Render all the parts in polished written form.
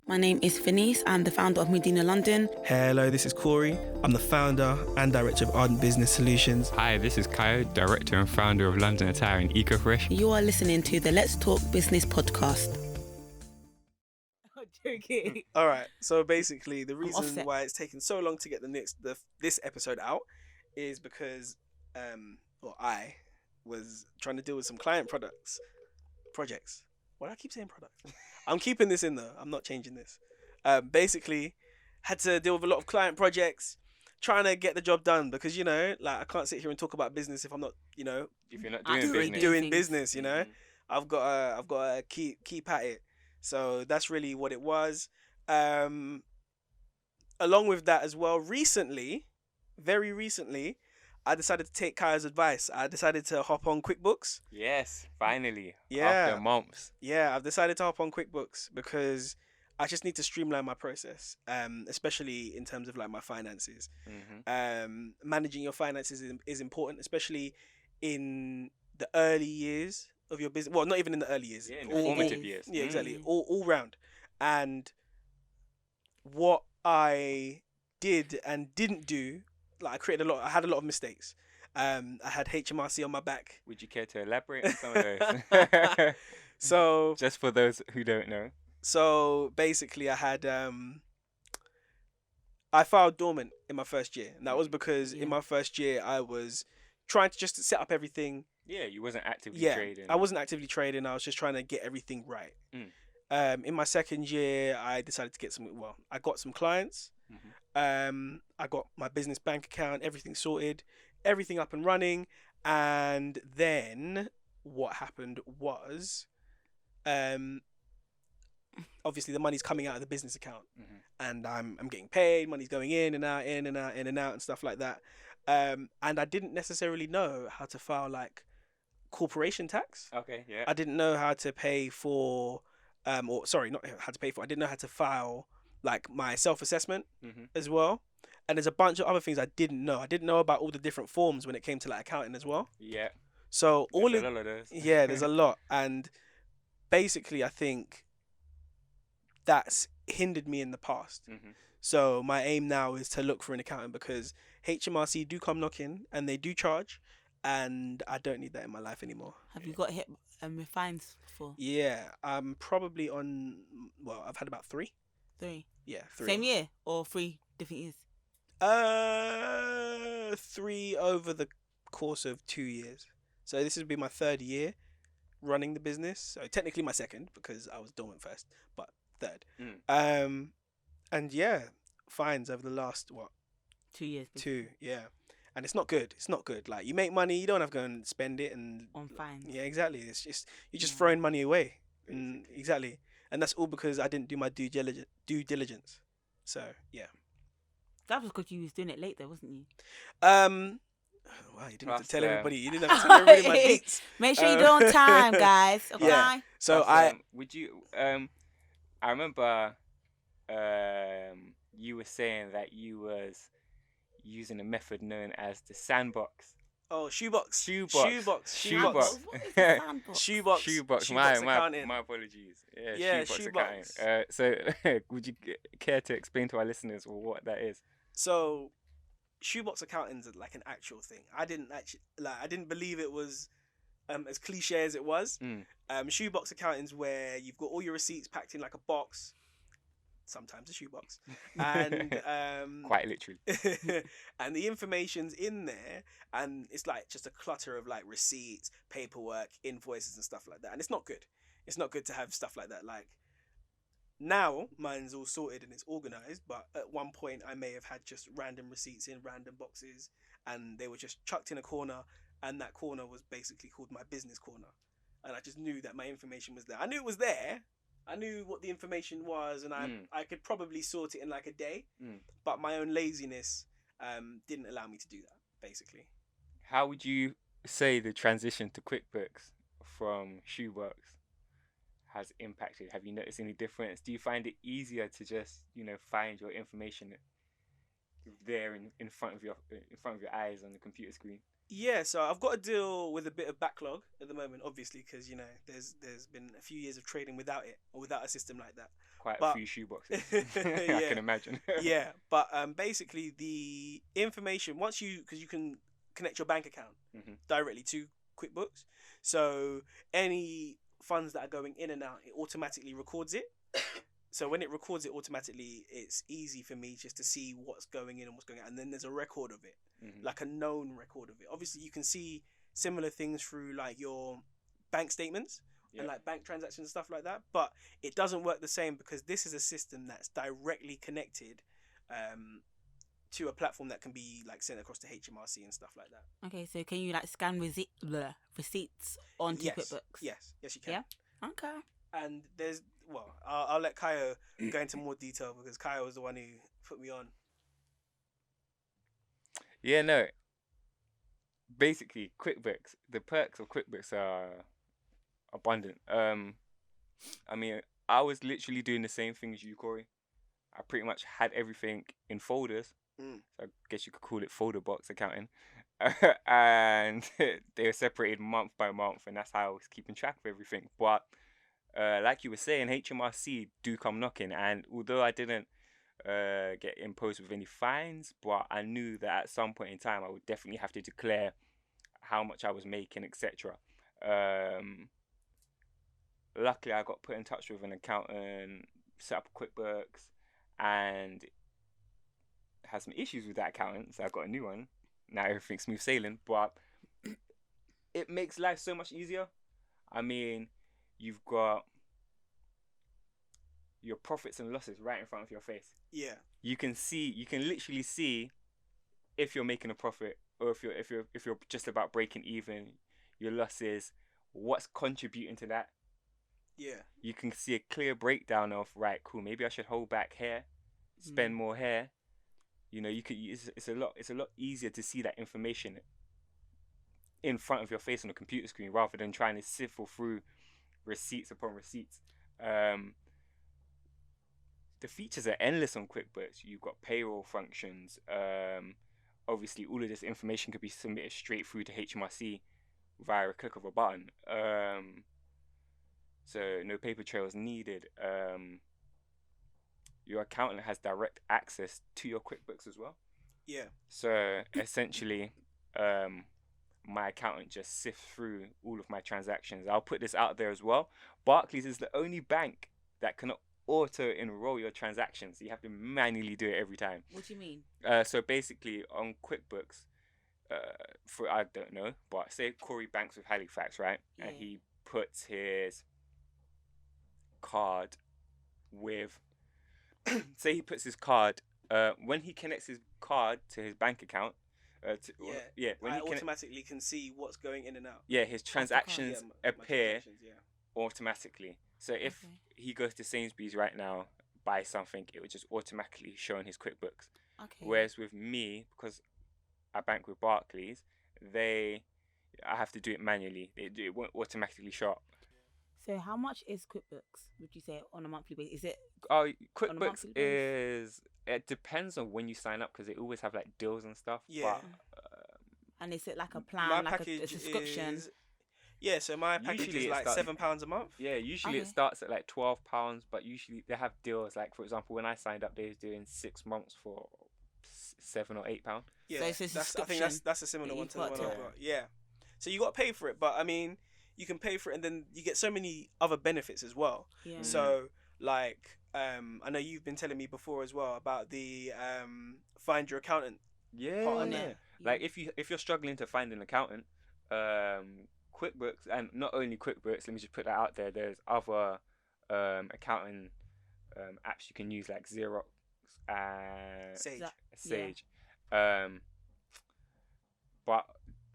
My name is Finice. I'm the founder of Medina London. Hello, this is Cory. I'm the founder and director of Ardent Business Solutions. Hi, this is Khaiyo, director and founder of London Attire and EcoFresh. You are listening to the Let's Talk Business podcast. Joking. All right, so basically the reason why it's taken so long to get this episode out is because I was trying to deal with some client projects. Why do I keep saying product? I'm keeping this in though. I'm not changing this. Basically, had to deal with a lot of client projects, trying to get the job done because I can't sit here and talk about business if I'm not, If you're not doing business, I've got to keep at it. So that's really what it was. Along with that as well, very recently, I decided to take Kai's advice. I decided to hop on QuickBooks. Yes, finally. Yeah. After months. Yeah, I've decided to hop on QuickBooks because I just need to streamline my process, especially in terms of like my finances. Mm-hmm. Managing your finances is important, especially in the early years of your business. Well, not even in the early years. Yeah, in the formative years. Yeah, exactly. All round. And what I did and didn't do, like I had a lot of mistakes. I had HMRC on my back. Would you care to elaborate on some of those? So just for those who don't know. So basically I had I filed dormant in my first year. And that was because in my first year I was trying to just set up everything. Yeah, you wasn't actively trading. I wasn't actively trading. I was just trying to get everything right. In my second year, I decided to I got some clients. Mm-hmm. I got my business bank account, everything sorted, everything up and running. And then what happened was, obviously the money's coming out of the business account, and I'm getting paid. Money's going in and out, and stuff like that. And I didn't necessarily know how to file like corporation tax. Okay, yeah. I didn't know how to pay for, not how to pay for. I didn't know how to file like my self-assessment as well. And there's a bunch of other things I didn't know. I didn't know about all the different forms when it came to like accounting as well. Yeah. So there's a lot of those. Yeah, there's a lot. And basically I think that's hindered me in the past. So my aim now is to look for an accountant because HMRC do come knocking and they do charge, and I don't need that in my life anymore. Have you got hit with fines before? Yeah, I'm probably on. Well, I've had about 3. 3. Yeah, 3. Same year or 3 different years? 3 over the course of 2 years. So this would be my 3rd year running the business. So technically my 2nd because I was dormant first, but 3rd. And yeah, fines over the last 2 years. 2, yeah. And it's not good. It's not good. Like you make money, you don't have to go and spend it and on fines. Yeah, exactly. It's just you're just throwing money away. Exactly. And that's all because I didn't do my due diligence. So yeah. That was because you was doing it late though, wasn't you? Wow, you didn't have to tell everybody. You didn't have to tell everybody my dates. Make sure you do it on time, guys. Okay. Yeah. So would you I remember you were saying that you was using a method known as the sandbox. Oh, shoebox. What is the sandbox? Shoebox. My apologies. Yeah, shoebox. Accounting. So would you care to explain to our listeners what that is? So shoebox accounting is like an actual thing. I didn't believe it was as cliche as it was. Shoebox accounting is where you've got all your receipts packed in like a box, sometimes a shoebox, and quite literally, and the information's in there, and it's like just a clutter of like receipts, paperwork, invoices, and stuff like that. And it's not good. It's not good to have stuff like that. Like now, mine's all sorted and it's organized, but at one point I may have had just random receipts in random boxes, and they were just chucked in a corner, and that corner was basically called my business corner, and I just knew that my information was there. I knew it was there. I knew what the information was, and I could probably sort it in like a day, but my own laziness didn't allow me to do that, basically. How would you say the transition to QuickBooks from Shoebox has impacted? Have you noticed any difference? Do you find it easier to just, find your information there in front of your eyes on the computer screen? Yeah, so I've got to deal with a bit of backlog at the moment, obviously, because there's been a few years of trading without it or without a system like that. Quite a But few shoeboxes. I yeah, can imagine. yeah. But basically the information once because you can connect your bank account hmm directly to QuickBooks, so any funds that are going in and out, it automatically records it. So when it records it automatically, it's easy for me just to see what's going in and what's going out, and then there's a record of it, hmm like a known record of it. Obviously, you can see similar things through like your bank statements Yeah. and like bank transactions and stuff like that, but it doesn't work the same because this is a system that's directly connected to a platform that can be like sent across to HMRC and stuff like that. Okay, so can you like scan receipts onto Yes, QuickBooks? yes, you can. Yeah. Okay. And I'll let Khaiyo go into more detail because Khaiyo was the one who put me on. Yeah, no. Basically, QuickBooks. The perks of QuickBooks are abundant. I mean, I was literally doing the same thing as you, Corey. I pretty much had everything in folders. Mm. So I guess you could call it folder box accounting. And they were separated month by month, and that's how I was keeping track of everything. But like you were saying, HMRC do come knocking, and although I didn't get imposed with any fines, but I knew that at some point in time I would definitely have to declare how much I was making, etc. Luckily, I got put in touch with an accountant, set up QuickBooks, and had some issues with that accountant, so I got a new one. Now everything's smooth sailing, but it makes life so much easier. I mean, you've got your profits and losses right in front of your face. Yeah. You can literally see if you're making a profit or if you're just about breaking even, your losses, what's contributing to that. Yeah. You can see a clear breakdown of, right, cool, maybe I should hold back here, spend more here. It's a lot easier to see that information in front of your face on a computer screen rather than trying to sift through receipts upon receipts. The features are endless on QuickBooks. You've got payroll functions. Obviously, all of this information could be submitted straight through to HMRC via a click of a button. So no paper trails needed. Your accountant has direct access to your QuickBooks as well. Yeah. So essentially, my accountant just sifts through all of my transactions. I'll put this out there as well. Barclays is the only bank that can auto enroll your transactions. You have to manually do it every time. What do you mean? So basically, on QuickBooks, I don't know, but say Cory banks with Halifax, right? Yeah. And he puts his card with. Say he puts his card. When he connects his card to his bank account. When I automatically can see what's going in and out. Yeah, his transactions appear yeah. automatically. So if he goes to Sainsbury's right now, buy something, it would just automatically show in his QuickBooks. Okay. Whereas with me, because I bank with Barclays, I have to do it manually. It won't automatically show up. So how much is QuickBooks, would you say, on a monthly basis? Is it? Oh, QuickBooks it depends on when you sign up because they always have like deals and stuff. Yeah. But, and is it like a plan, like a subscription? So my package is like £7 a month. Yeah, usually it starts at like £12, but usually they have deals. Like for example, when I signed up, they was doing 6 months for £7 or £8. Yeah, so it's a subscription. I think that's a similar one to the one I've got. Yeah, so you got to pay for it, but I mean, you can pay for it, and then you get so many other benefits as well. Yeah. So like, I know you've been telling me before as well about the find your accountant. Yeah. Like if you're struggling to find an accountant, QuickBooks, and not only QuickBooks, let me just put that out there. There's other accounting apps you can use like Xerox and Sage. But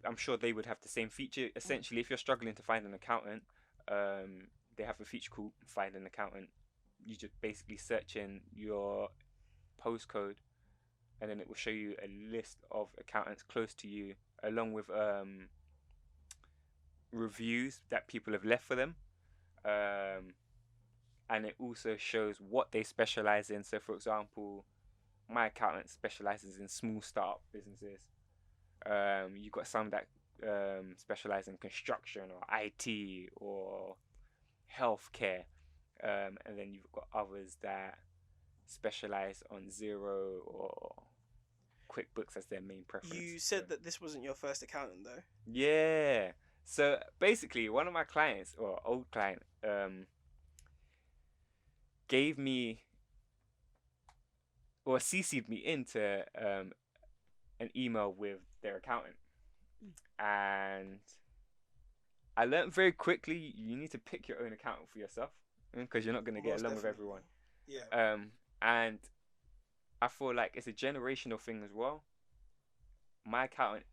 I'm sure they would have the same feature. Essentially, if you're struggling to find an accountant, they have a feature called Find an Accountant. You just basically search in your postcode, and then it will show you a list of accountants close to you, along with reviews that people have left for them. And it also shows what they specialize in. So, for example, my accountant specializes in small startup businesses. You got some that specialize in construction or IT or healthcare, and then you've got others that specialize on Zero or QuickBooks as their main preference. You said that this wasn't your first accountant, though. Yeah. So basically, one of my clients, or old client, gave me or CC'd me into an email with their accountant, and I learned very quickly you need to pick your own accountant for yourself, because you're not going to get Most along with definitely. everyone. Yeah. And I feel like it's a generational thing as well. My accountant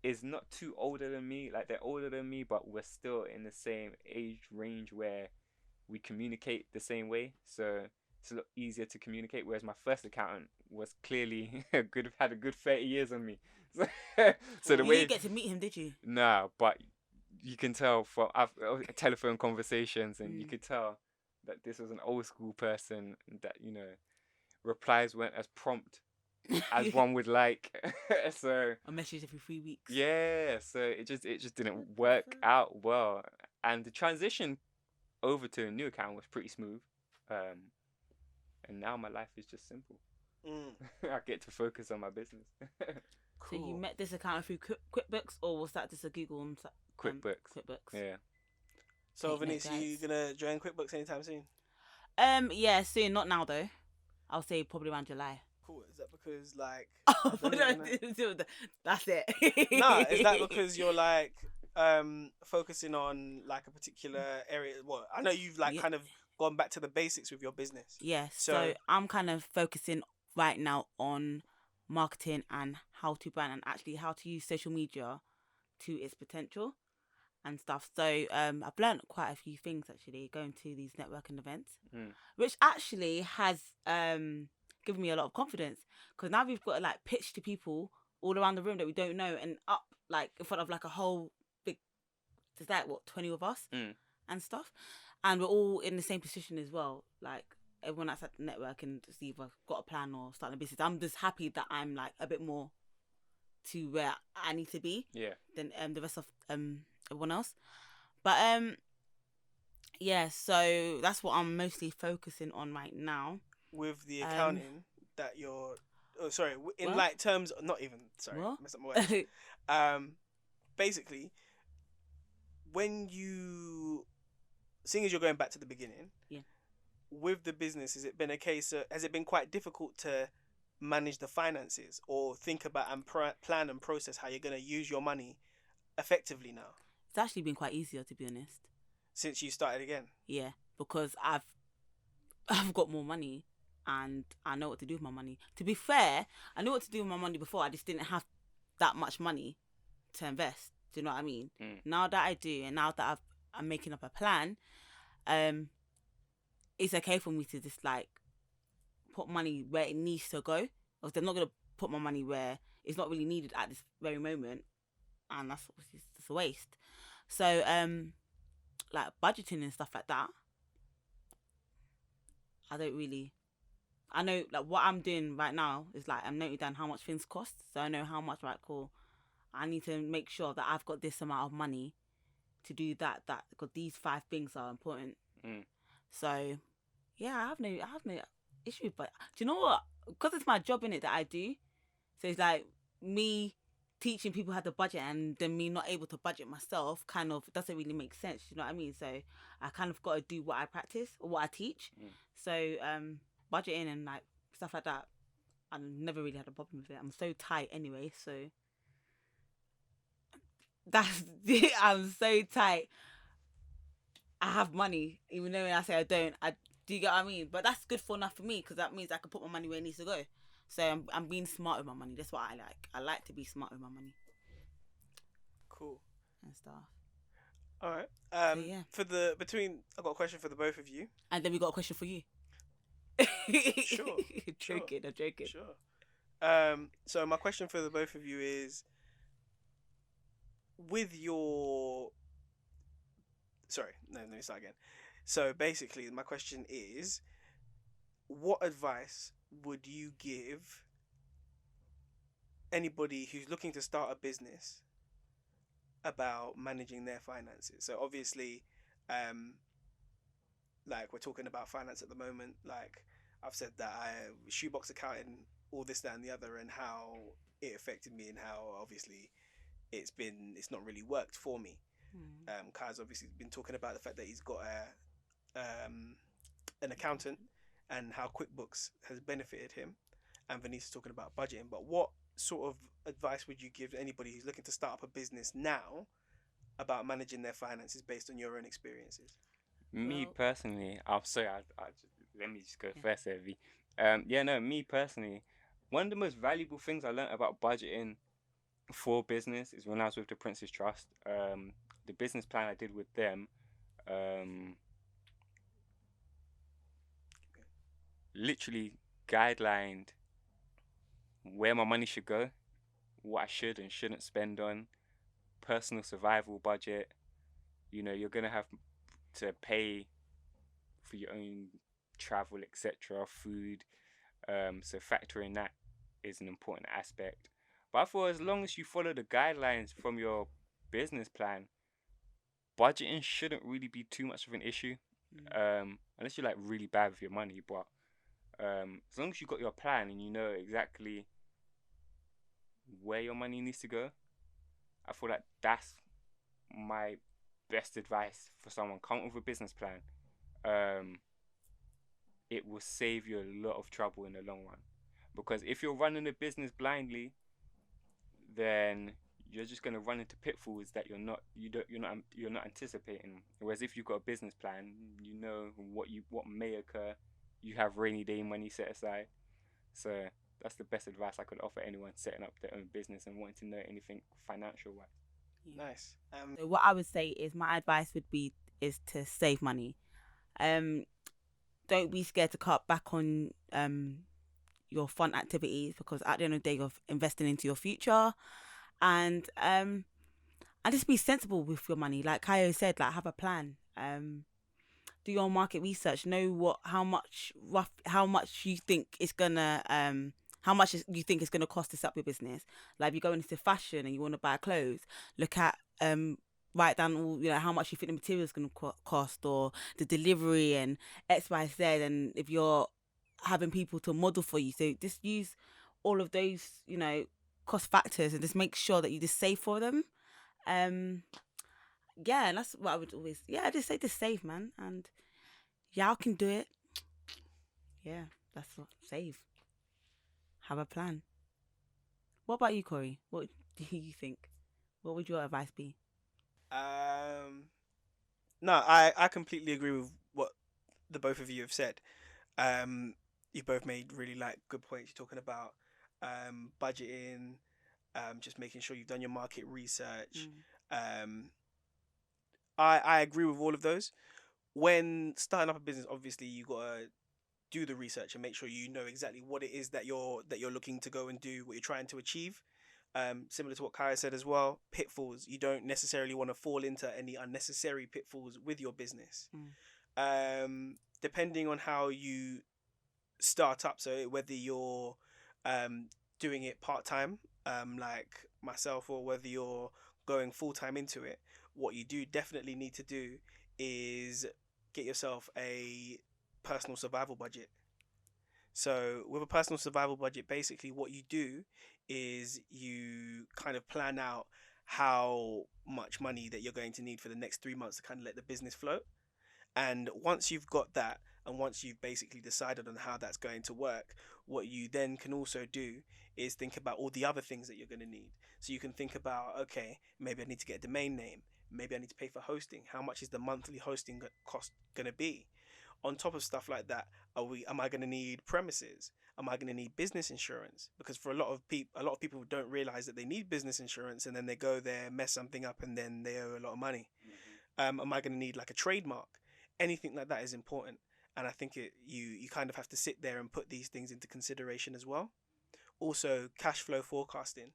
is not too older than me. Like, they're older than me, but we're still in the same age range where we communicate the same way. So it's a lot easier to communicate. Whereas my first accountant was clearly had a good 30 years on me. So the You way didn't get to meet him, did you? Nah, but you can tell from telephone conversations, and you could tell that this was an old school person, that, replies weren't as prompt as one would like. So A message every 3 weeks. yeah, so it just didn't work out well, and the transition over to a new account was pretty smooth, and now my life is just simple. I get to focus on my business. So you met this accountant through QuickBooks, or was that just a Google and QuickBooks. QuickBooks. Yeah. So, Take note, Venice, you guys. gonna join QuickBooks anytime soon? Yeah, soon. Not now though. I'll say probably around July. Cool. Is that because, like, Oh, I don't even know. that's it. Nah, is that because you're like focusing on like a particular area? Well, I know you've like Yeah. kind of gone back to the basics with your business. Yes. So- So I'm kind of focusing right now on marketing and how to brand, and actually how to use social media to its potential and stuff. So I've learned quite a few things actually going to these networking events, which actually has given me a lot of confidence, because now we've got to like pitch to people all around the room that we don't know, and up like in front of like a whole big, there's like what, 20 of us and stuff, and we're all in the same position as well. Like everyone that's at the networking to see if I've got a plan or starting a business. I'm just happy that I'm like a bit more to where I need to be than the rest of everyone else. But yeah, so that's what I'm mostly focusing on right now. With the accounting that you're, in What? like terms, not even sorry, What? messed up my words. Basically, when you, seeing as you're going back to the beginning, with the business, has it been a case of, has it been quite difficult to manage the finances or think about and plan and process how you're going to use your money effectively now It's actually been quite easier, to be honest. since you started again? Yeah, because I've got more money and I know what to do with my money. To be fair, I knew what to do with my money before. I just didn't have that much money to invest. Do you know what I mean? Now that I do, and now that I'm making up a plan, it's okay for me to just like put money where it needs to go. Because I'm not gonna put my money where it's not really needed at this very moment, and that's obviously just a waste. So like budgeting and stuff like that, I know like what I'm doing right now is like I'm noting down how much things cost, so I know how much, right, cool, I need to make sure that I've got this amount of money to do that because these 5 things are important. So yeah, I have no issue. But do you know what, because it's my job in it that I do, so it's like me teaching people how to budget and then me not able to budget myself kind of doesn't really make sense, you know what I mean? So I kind of got to do what I practice or what I teach. So budgeting and like stuff like that, I never really had a problem with it. I'm so tight anyway, so that's it. I'm so tight. I have money, even though when I say I don't. Do you get what I mean? But that's good for enough for me, because that means I can put my money where it needs to go. So I'm being smart with my money. That's what I like. I like to be smart with my money Cool. and stuff. All right. yeah. I've got a question for the both of you. And then we got a question for you. Sure. Joking, I'm joking. Sure. So my question for the both of you is, with your, sorry, no, let me start again. So basically, my question is, what advice would you give anybody who's looking to start a business about managing their finances? So obviously, like we're talking about finance at the moment. Like I've said that I shoebox accounting, all this, that, and the other, and how it affected me, and how obviously it's not really worked for me. Kai's obviously been talking about the fact that he's got an accountant and how QuickBooks has benefited him, and Vanessa's talking about budgeting. But what sort of advice would you give anybody who's looking to start up a business now about managing their finances based on your own experiences? Me Well, personally, I'm sorry, let me just go yeah. first, Evie. Yeah, no, me personally, one of the most valuable things I learned about budgeting for business is when I was with the Prince's Trust. The business plan I did with them, um, literally guidelined where my money should go, what I should and shouldn't spend on, personal survival budget. You know, you're gonna have to pay for your own travel, etc., food. So factoring that is an important aspect. But I thought as long as you follow the guidelines from your business plan, budgeting shouldn't really be too much of an issue. Unless you're like really bad with your money. But as long as you got your plan and you know exactly where your money needs to go, I feel like that's my best advice for someone. Come up with a business plan. It will save you a lot of trouble in the long run. Because if you're running a business blindly, then you're just gonna run into pitfalls that you're not anticipating. Whereas if you've got a business plan, you know what may occur. You have rainy day money set aside. So that's the best advice I could offer anyone setting up their own business and wanting to know anything financial wise. Yeah. Nice. So what I would say is my advice would be is to save money. Don't be scared to cut back on your fun activities, because at the end of the day you're investing into your future. And just be sensible with your money. Like Khaiyo said, like have a plan. Do your market research. Know how much you think it's gonna you think it's gonna cost to set up your business. Like if you go into fashion and you want to buy clothes, look at write down all, how much you think the material is gonna cost, or the delivery and X, Y, Z. And if you're having people to model for you, so just use all of those cost factors and just make sure that you just save for them. Yeah, and that's what I would always, just say just save, man. And y'all can do it. Yeah, that's what, save. Have a plan. What about you, Cory? What do you think? What would your advice be? No, I completely agree with what the both of you have said. You both made really like good points. You're talking about budgeting, just making sure you've done your market research. I agree with all of those. When starting up a business, obviously you gotta do the research and make sure you know exactly what it is that you're looking to go and do, what you're trying to achieve. Similar to what Kaya said as well, pitfalls. You don't necessarily want to fall into any unnecessary pitfalls with your business. Depending on how you start up, so whether you're doing it part-time, like myself, or whether you're going full-time into it, what you do definitely need to do is get yourself a personal survival budget. So with a personal survival budget, basically what you do is you kind of plan out how much money that you're going to need for the next 3 months to kind of let the business float. And once you've got that, and once you've basically decided on how that's going to work, what you then can also do is think about all the other things that you're going to need. So you can think about, okay, maybe I need to get a domain name. Maybe I need to pay for hosting. How much is the monthly hosting cost going to be? On top of stuff like that, am I going to need premises? Am I going to need business insurance? Because for a lot of people don't realize that they need business insurance, and then they go there, mess something up, and then they owe a lot of money. Am I going to need like a trademark? Anything like that is important. And I think you kind of have to sit there and put these things into consideration as well. Also, cash flow forecasting.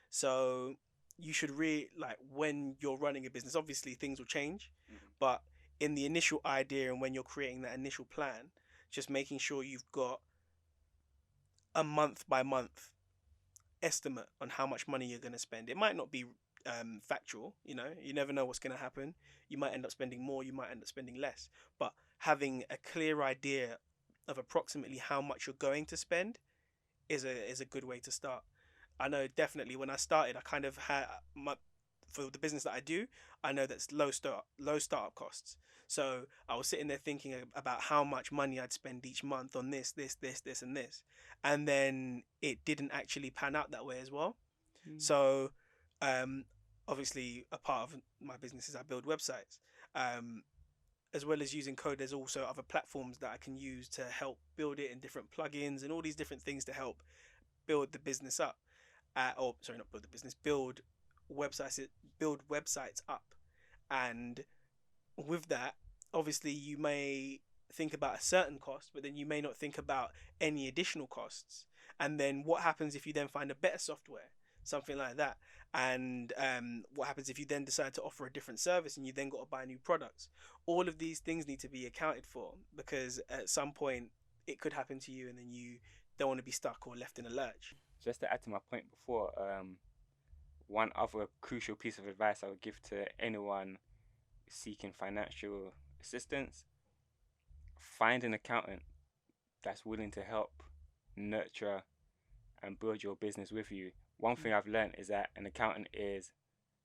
So you should like when you're running a business, obviously things will change, but in the initial idea and when you're creating that initial plan, just making sure you've got a month by month estimate on how much money you're going to spend. It might not be factual, you know, you never know what's going to happen. You might end up spending more, you might end up spending less, but having a clear idea of approximately how much you're going to spend is a good way to start. I know definitely when I started, I kind of had for the business that I do, I know that's low startup costs. So I was sitting there thinking about how much money I'd spend each month on this, and this. And then it didn't actually pan out that way as well. So obviously a part of my business is I build websites. As well as using code, there's also other platforms that I can use to help build it, and different plugins and all these different things to help build the business up. Or sorry, not build the business, build websites up. And with that, obviously you may think about a certain cost, but then you may not think about any additional costs. And then what happens if you then find a better software, something like that? And what happens if you then decide to offer a different service and you then got to buy new products? All of these things need to be accounted for, because at some point it could happen to you and then you don't want to be stuck or left in a lurch. Just to add to my point before, one other crucial piece of advice I would give to anyone seeking financial assistance: find an accountant that's willing to help nurture and build your business with you. One thing I've learned is that an accountant is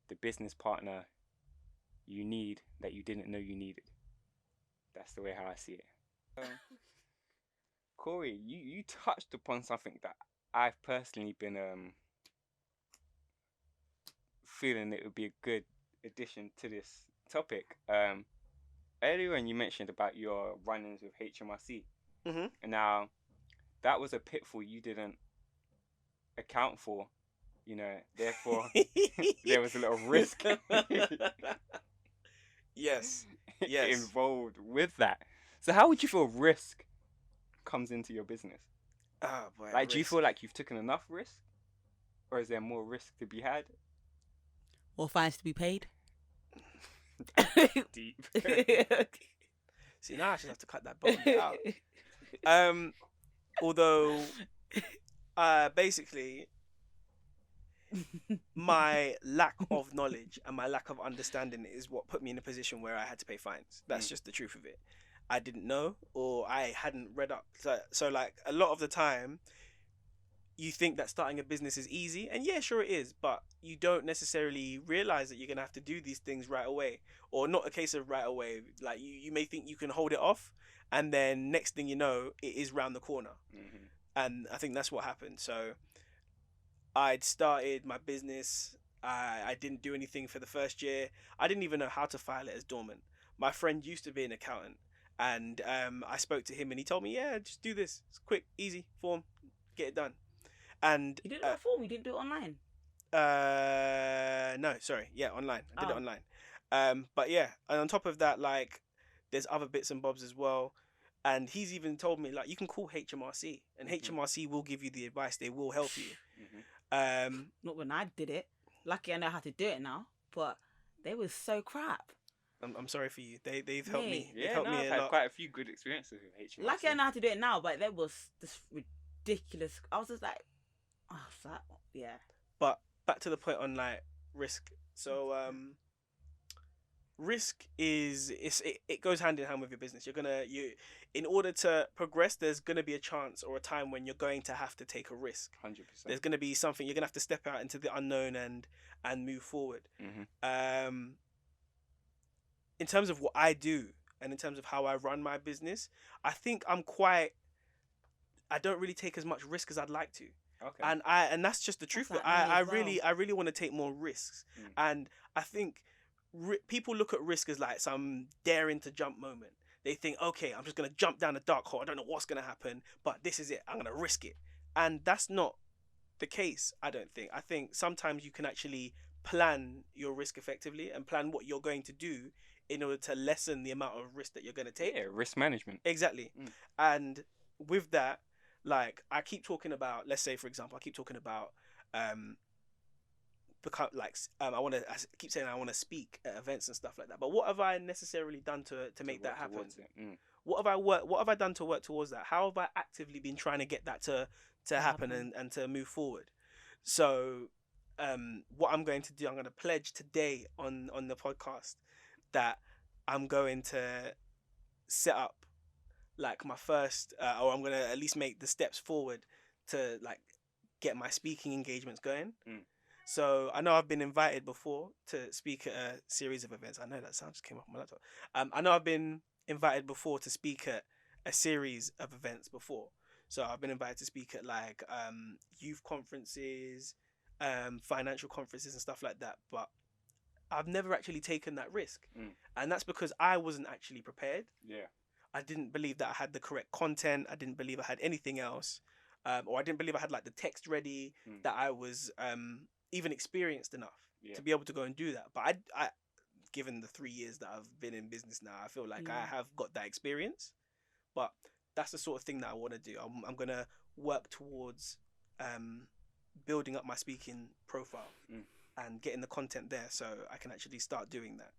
the business partner you need that you didn't know you needed. That's the way how I see it. Corey, you touched upon something that I've personally been feeling it would be a good addition to this topic. Earlier when you mentioned about your run-ins with HMRC, and now that was a pitfall you didn't account for, you know, therefore there was a little risk yes involved with that. So how would you feel risk comes into your business? Oh boy, like, do you feel like you've taken enough risk, or is there more risk to be had? Or fines to be paid? Deep. See, now I just have to cut that bottom bit out. Although basically my lack of knowledge and my lack of understanding is what put me in a position where I had to pay fines. That's just the truth of it. I didn't know, or I hadn't read up. So like a lot of the time you think that starting a business is easy, and yeah, sure it is, but you don't necessarily realize that you're gonna have to do these things right away, or not a case of right away. Like you may think you can hold it off, and then next thing you know, it is round the corner. And I think that's what happened. So I'd started my business. I didn't do anything for the first year. I didn't even know how to file it as dormant. My friend used to be an accountant, and I spoke to him and he told me, yeah, just do this. It's quick, easy form, get it done. And you did it by form, you didn't do it online? No, sorry. Yeah, online. I did it online. But yeah, and on top of that, like, there's other bits and bobs as well. And he's even told me, like, you can call HMRC, and HMRC will give you the advice. They will help you. Not when I did it. Lucky I know how to do it now, but they were so crap. I'm sorry for you. They've helped me. Yeah, helped me I've a had lot. quite a few good experiences with HMRC. Lucky I know how to do it now, but there was this ridiculous. I was just like, oh, that, yeah. But back to the point on like risk. So risk is it goes hand in hand with your business. In order to progress, there's gonna be a chance or a time when you're going to have to take a risk. 100%. There's gonna be something you're gonna have to step out into the unknown and move forward. In terms of what I do and in terms of how I run my business, I think I don't really take as much risk as I'd like to. Okay. And that's just the truth. That's But like me I as well. really want to take more risks. And I think people look at risk as like some daring to jump moment. They think, okay, I'm just gonna jump down a dark hole. I don't know what's gonna happen, but this is it. I'm gonna risk it. And that's not the case. I don't think. I think sometimes you can actually plan your risk effectively and plan what you're going to do in order to lessen the amount of risk that you're going to take. Yeah, risk management. Exactly. And with that, like, I keep talking about, let's say, for example, I keep talking about, I keep saying I want to speak at events and stuff like that. But what have I necessarily done to make that happen? What have I done to work towards that? How have I actively been trying to get that to happen and to move forward? So, what I'm going to do, I'm going to pledge today on the podcast that I'm going to set up like my first, or I'm going to at least make the steps forward to like get my speaking engagements going. So I know I've been invited before to speak at a series of events. I know that sound just came off my laptop. I know I've been invited before to speak at a series of events before. So I've been invited to speak at like youth conferences, financial conferences and stuff like that. But I've never actually taken that risk. And that's because I wasn't actually prepared. Yeah. I didn't believe that I had the correct content. I didn't believe I had anything else. Or I didn't believe I had like the text ready, that I was even experienced enough to be able to go and do that. But I given the 3 years that I've been in business now, I feel like I have got that experience. But that's the sort of thing that I want to do. I'm going to work towards building up my speaking profile and getting the content there so I can actually start doing that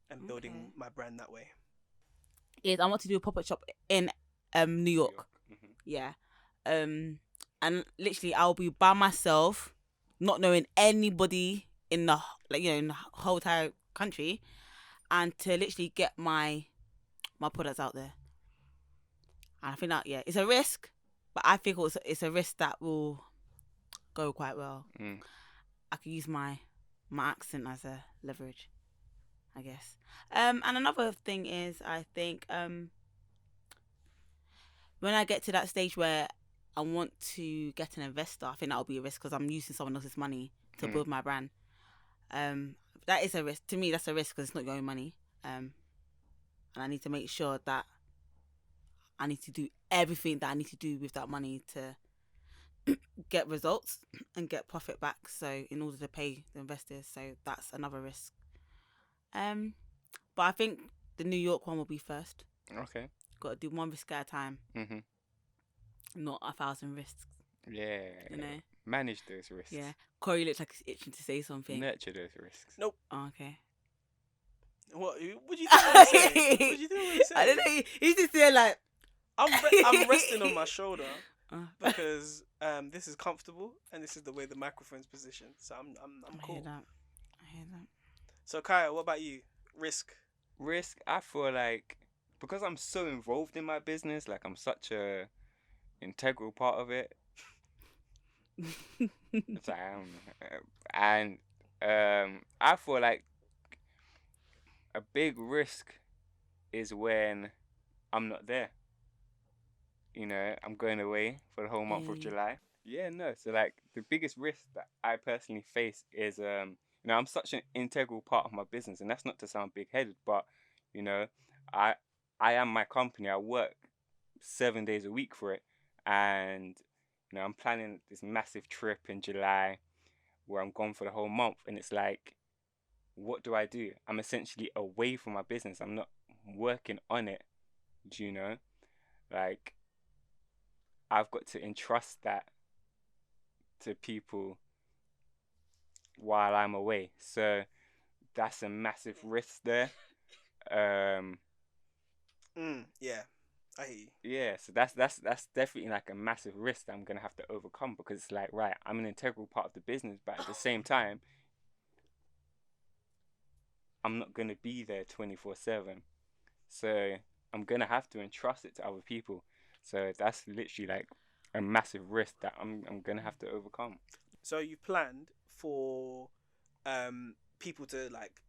and building my brand that way. Is I want to do a pop-up shop in New York. Yeah. And literally I'll be by myself, not knowing anybody in the in the whole entire country, and to literally get my products out there. And I think that it's a risk, but I think it's a risk that will go quite well. I could use my accent as a leverage, I guess. And another thing is, I think when I get to that stage where I want to get an investor, I think that'll be a risk because I'm using someone else's money to build my brand. That is a risk. To me, that's a risk because it's not your own money. And I need to make sure that I need to do everything that I need to do with that money to get results and get profit back. So in order to pay the investors, so that's another risk. But I think the New York one will be first. Okay. Got to do one risk at a time. Not 1,000 risks. Yeah. You know. Manage those risks. Yeah. Cory looks like he's itching to say something. Nurture those risks. Nope. Oh, okay. What do you think I'm saying? What do you think I'm saying? I don't know. He's just there like. I'm resting on my shoulder because this is comfortable and this is the way the microphone's positioned. So I'm cool. I hear that. So Khaiyo, what about you? Risk. I feel like because I'm so involved in my business, like I'm such a integral part of it. So and I feel like a big risk is when I'm not there. I'm going away for the whole month of July. Yeah, no. So like the biggest risk that I personally face is I'm such an integral part of my business, and that's not to sound big-headed, but I am my company. I work 7 days a week for it, and I'm planning this massive trip in July where I'm gone for the whole month, and it's like, what do I do? I'm essentially away from my business. I'm not working on it. Do you know? Like, I've got to entrust that to people while I'm away. So that's a massive risk there. Yeah, I hear you. Yeah, so that's definitely like a massive risk that I'm gonna have to overcome, because it's like, right, I'm an integral part of the business, but at the same time, I'm not gonna be there 24/7. So I'm gonna have to entrust it to other people. So that's literally like a massive risk that I'm gonna have to overcome. So you planned for people to like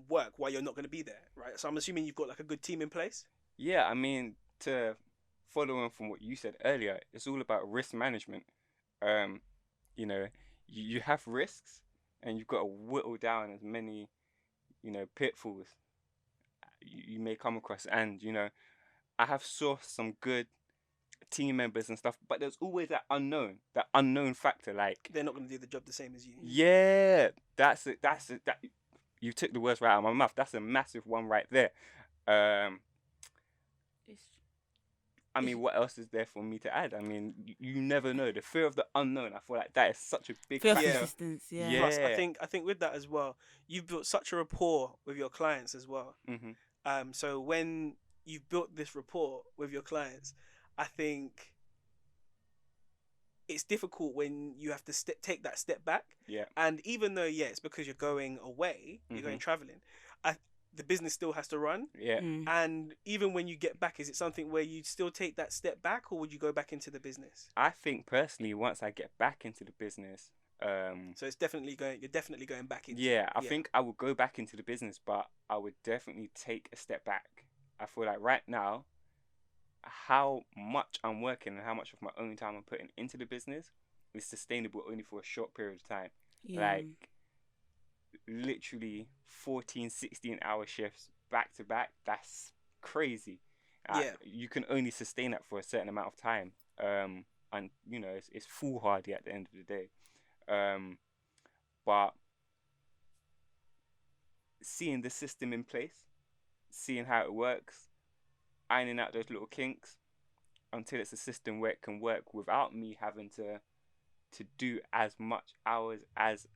work while you're not going to be there, right? So I'm assuming you've got like a good team in place. Yeah, I mean, to follow on from what you said earlier, it's all about risk management. You have risks, and you've got to whittle down as many, pitfalls you may come across. And I have sourced some good team members and stuff, but there's always that unknown factor. Like, they're not going to do the job the same as you. Yeah, that's it. That you took the words right out of my mouth. That's a massive one right there. I mean, what else is there for me to add? I mean, you never know. The fear of the unknown. I feel like that is such a big Fear of factor. persistence, yeah. Yeah. Plus, I think with that as well, you've built such a rapport with your clients as well. So when you've built this rapport with your clients, I think it's difficult when you have to take that step back. Yeah. And even though, it's because you're going away, you're going traveling, the business still has to run. Yeah. And even when you get back, is it something where you still take that step back, or would you go back into the business? I think personally, once I get back into the business, so it's definitely going. You're definitely going back into. Yeah, I think I would go back into the business, but I would definitely take a step back. I feel like right now, how much I'm working and how much of my own time I'm putting into the business is sustainable only for a short period of time. Yeah. Like literally 14, 16-hour shifts back to back. That's crazy. You can only sustain that for a certain amount of time. And you know, it's foolhardy at the end of the day. But seeing the system in place, seeing how it works, ironing out those little kinks until it's a system where it can work without me having to do as much hours as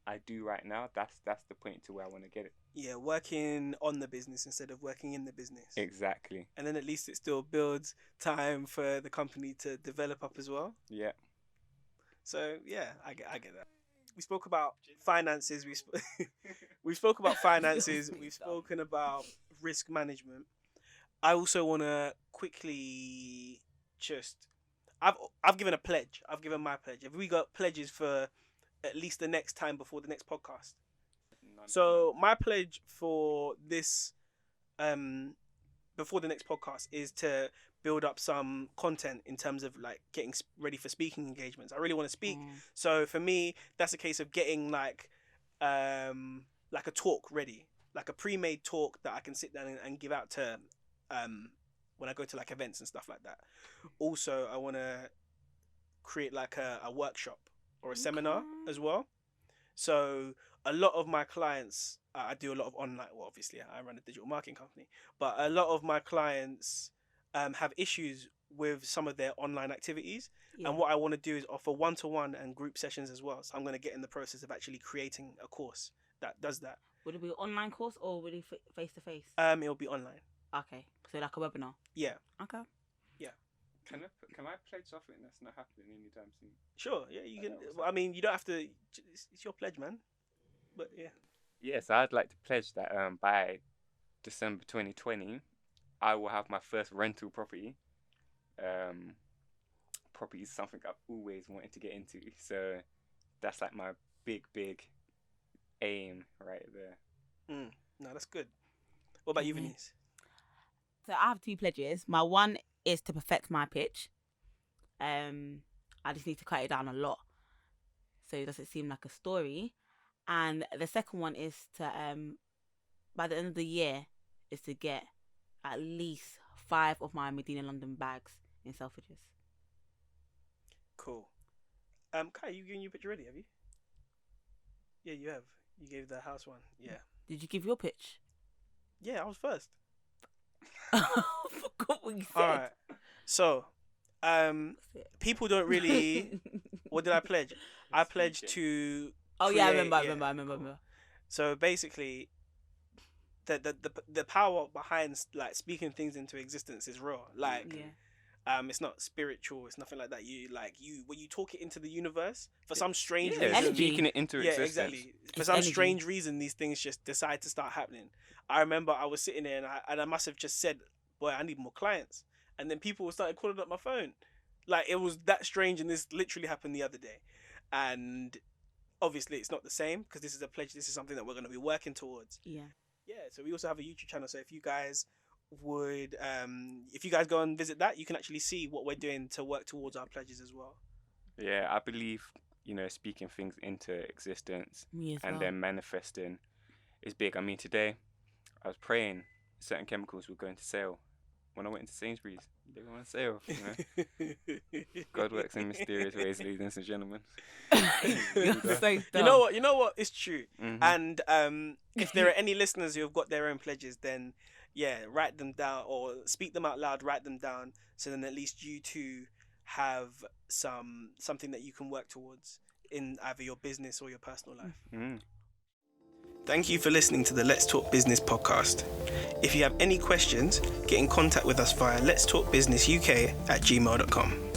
I do right now. That's the point to where I want to get it. Yeah, working on the business instead of working in the business. Exactly. And then at least it still builds time for the company to develop up as well. Yeah. So yeah, I get that. We spoke about finances. We spoke about finances. We've spoken about risk management. I also want to quickly I've given a pledge. I've given my pledge. Have we got pledges for at least the next time before the next podcast? So my pledge for this, before the next podcast, is to build up some content in terms of like getting ready for speaking engagements. I really want to speak. So for me, that's a case of getting like a talk ready, like a pre-made talk that I can sit down and give out to when I go to like events and stuff like that. Also, I want to create like a workshop or a seminar as well. So a lot of my clients, I do a lot of online, well, obviously I run a digital marketing company, but a lot of my clients have issues with some of their online activities. Yeah. And what I want to do is offer one-to-one and group sessions as well. So I'm going to get in the process of actually creating a course that does that. Would it be an online course or would it be face-to-face? It'll be online. Okay. So like a webinar? Yeah. Okay. Yeah. Can I pledge something that's not happening anytime soon? Sure. Yeah, you can. I mean, you don't have to. It's your pledge, man. But yeah. Yes, I'd like to pledge that by December 2020, I will have my first rental property. Property is something I've always wanted to get into, so that's like my big aim right there. No, that's good. What about you, Venice? So I have 2 pledges. My one is to perfect my pitch. I just need to cut it down a lot so it doesn't seem like a story. And the second one is to by the end of the year is to get at least 5 of my Medina London bags in Selfridges. Cool. Kai, you getting your picture ready, have you? Yeah, you have. You gave the house one. Yeah. Did you give your pitch? Yeah, I was first. I forgot what you said. Alright. So, people don't really. What did I pledge? I pledged to. Oh yeah, I remember. So basically, the power behind like speaking things into existence is real. Like, it's not spiritual. It's nothing like that. When you talk it into the universe for some strange reason, speaking it into existence. Yeah, exactly. For some strange reason, these things just decide to start happening. I remember I was sitting there and I must have just said, "Boy, I need more clients," and then people started calling up my phone. Like, it was that strange, and this literally happened the other day. And obviously, it's not the same because this is a pledge. This is something that we're going to be working towards. Yeah. Yeah. So we also have a YouTube channel. So if you guys would, if you guys go and visit that, you can actually see what we're doing to work towards our pledges as well. Yeah, I believe, speaking things into existence and then manifesting is big. I mean, today I was praying certain chemicals were going to sale. When I went into Sainsbury's, they were on sale. God works in mysterious ways, ladies and gentlemen. You know what? It's true. Mm-hmm. And if there are any listeners who have got their own pledges, then write them down or speak them out loud. Write them down, so then at least you two have something that you can work towards in either your business or your personal life. Mm-hmm. Thank you for listening to the Let's Talk Business podcast. If you have any questions, get in contact with us via letstalkbusinessuk@gmail.com.